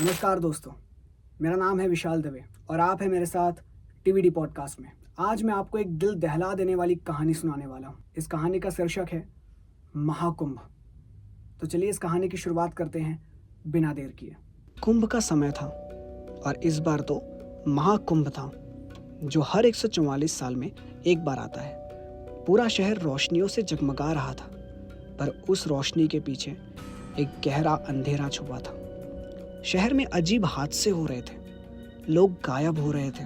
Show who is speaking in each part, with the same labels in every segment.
Speaker 1: नमस्कार दोस्तों, मेरा नाम है विशाल दवे और आप हैं मेरे साथ टीवीडी पॉडकास्ट में। आज मैं आपको एक दिल दहला देने वाली कहानी सुनाने वाला हूँ। इस कहानी का शीर्षक है महाकुंभ। तो चलिए इस कहानी की शुरुआत करते हैं बिना देर किए। कुंभ का समय था और इस बार तो महाकुंभ था जो हर 144 साल में एक बार आता है। पूरा शहर रोशनियों से जगमगा रहा था, पर उस रोशनी के पीछे एक गहरा अंधेरा छुपा था। शहर में अजीब हादसे हो रहे थे, लोग गायब हो रहे थे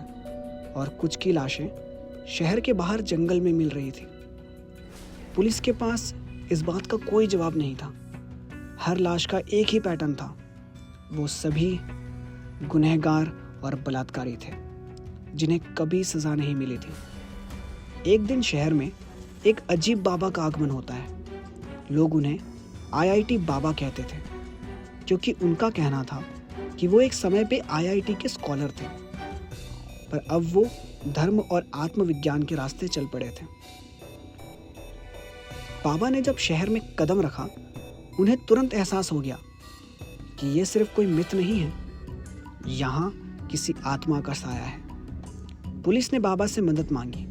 Speaker 1: और कुछ की लाशें शहर के बाहर जंगल में मिल रही थी। पुलिस के पास इस बात का कोई जवाब नहीं था। हर लाश का एक ही पैटर्न था, वो सभी गुनहगार और बलात्कारी थे जिन्हें कभी सजा नहीं मिली थी। एक दिन शहर में एक अजीब बाबा का आगमन होता है। लोग उन्हें आईआईटी बाबा कहते थे क्योंकि उनका कहना था कि वो एक समय पे आईआईटी के स्कॉलर थे, पर अब वो धर्म और आत्मविज्ञान के रास्ते चल पड़े थे। बाबा ने जब शहर में कदम रखा, उन्हें तुरंत एहसास हो गया कि ये सिर्फ कोई मिथ नहीं है, यहाँ किसी आत्मा का साया है। पुलिस ने बाबा से मदद मांगी।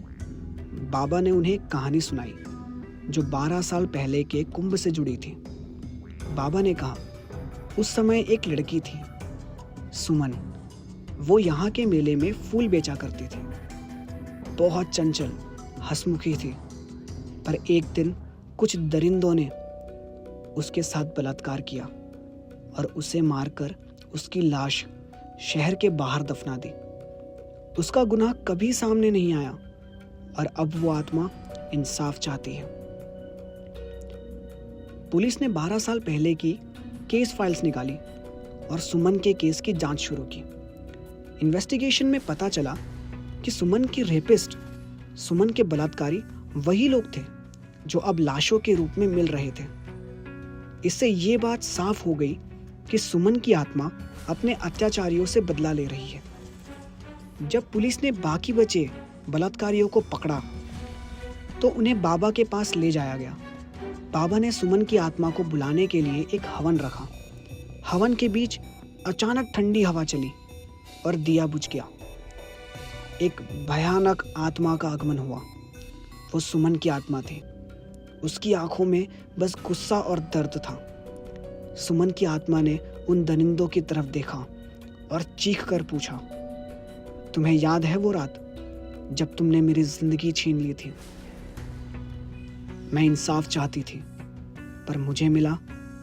Speaker 1: बाबा ने उन्हें एक कहानी सुनाई जो 12 साल पहले के कुंभ से जुड़ी थी। बाबा ने कहा, उस समय एक लड़की थी, सुमन। वो यहाँ के मेले में फूल बेचा करती थी। बहुत चंचल, हंसमुखी थी, पर एक दिन कुछ दरिंदों ने उसके साथ बलात्कार किया और उसे मारकर उसकी लाश शहर के बाहर दफना दी। उसका गुनाह कभी सामने नहीं आया और अब वो आत्मा इंसाफ चाहती है। पुलिस ने 12 साल पहले की केस फाइल्स निकाली और सुमन के केस की जांच शुरू की। इन्वेस्टिगेशन में पता चला कि सुमन की रेपिस्ट, सुमन के बलात्कारी वही लोग थे जो अब लाशों के रूप में मिल रहे थे। इससे ये बात साफ हो गई कि सुमन की आत्मा अपने अत्याचारियों से बदला ले रही है। जब पुलिस ने बाकी बचे बलात्कारियों को पकड़ा तो उन्हें बाबा के पास ले जाया गया। बाबा ने सुमन की आत्मा को बुलाने के लिए एक हवन रखा। हवन के बीच अचानक ठंडी हवा चली और दिया बुझ गया। एक भयानक आत्मा का आगमन हुआ। वो सुमन की आत्मा थी। उसकी आंखों में बस गुस्सा और दर्द था। सुमन की आत्मा ने उन दरिंदों की तरफ देखा और चीख कर पूछा, तुम्हें याद है वो रात जब तुमने मेरी जिंदगी छीन ली थी? मैं इंसाफ चाहती थी, पर मुझे मिला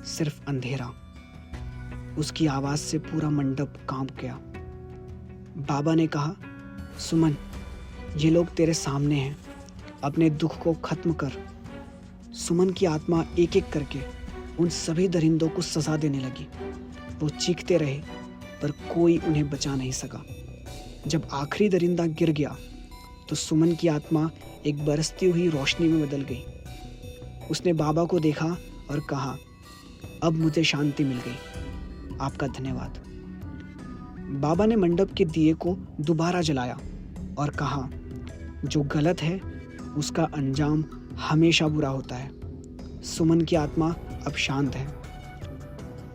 Speaker 1: सिर्फ अंधेरा। उसकी आवाज से पूरा मंडप कांप गया। बाबा ने कहा, सुमन, ये लोग तेरे सामने हैं, अपने दुख को खत्म कर। सुमन की आत्मा एक एक करके उन सभी दरिंदों को सजा देने लगी। वो चीखते रहे, पर कोई उन्हें बचा नहीं सका। जब आखिरी दरिंदा गिर गया तो सुमन की आत्मा एक बरसती हुई रोशनी में बदल गई। उसने बाबा को देखा और कहा, अब मुझे शांति मिल गई, आपका धन्यवाद। बाबा ने मंडप के दिए को दोबारा जलाया और कहा, जो गलत है उसका अंजाम हमेशा बुरा होता है। सुमन की आत्मा अब शांत है।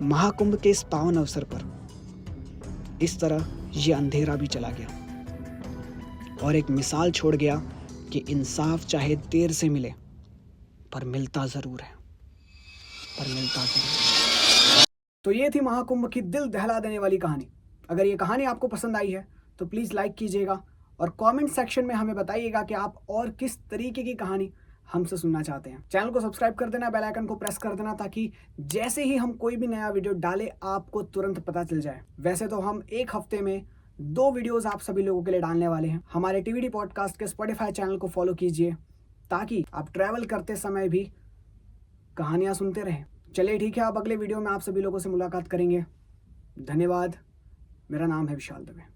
Speaker 1: महाकुंभ के इस पावन अवसर पर इस तरह ये अंधेरा भी चला गया और एक मिसाल छोड़ गया कि इंसाफ चाहे देर से मिले, पर मिलता जरूर है। तो ये थी महाकुंभ की दिल दहला देने वाली कहानी। अगर ये कहानी आपको पसंद आई है तो प्लीज़ लाइक कीजिएगा और कमेंट सेक्शन में हमें बताइएगा कि आप और किस तरीके की कहानी हमसे सुनना चाहते हैं। चैनल को सब्सक्राइब कर देना, बेल आइकन को प्रेस कर देना, ताकि जैसे ही हम कोई भी नया वीडियो डालें आपको तुरंत पता चल जाए। वैसे तो हम एक हफ्ते में 2 वीडियोज़ आप सभी लोगों के लिए डालने वाले हैं। हमारे टीवीडी पॉडकास्ट के स्पॉटिफाई चैनल को फॉलो कीजिए ताकि आप ट्रैवल करते समय भी कहानियाँ सुनते रहें। चलिए ठीक है, अब अगले वीडियो में आप सभी लोगों से मुलाकात करेंगे। धन्यवाद। मेरा नाम है विशाल दवे।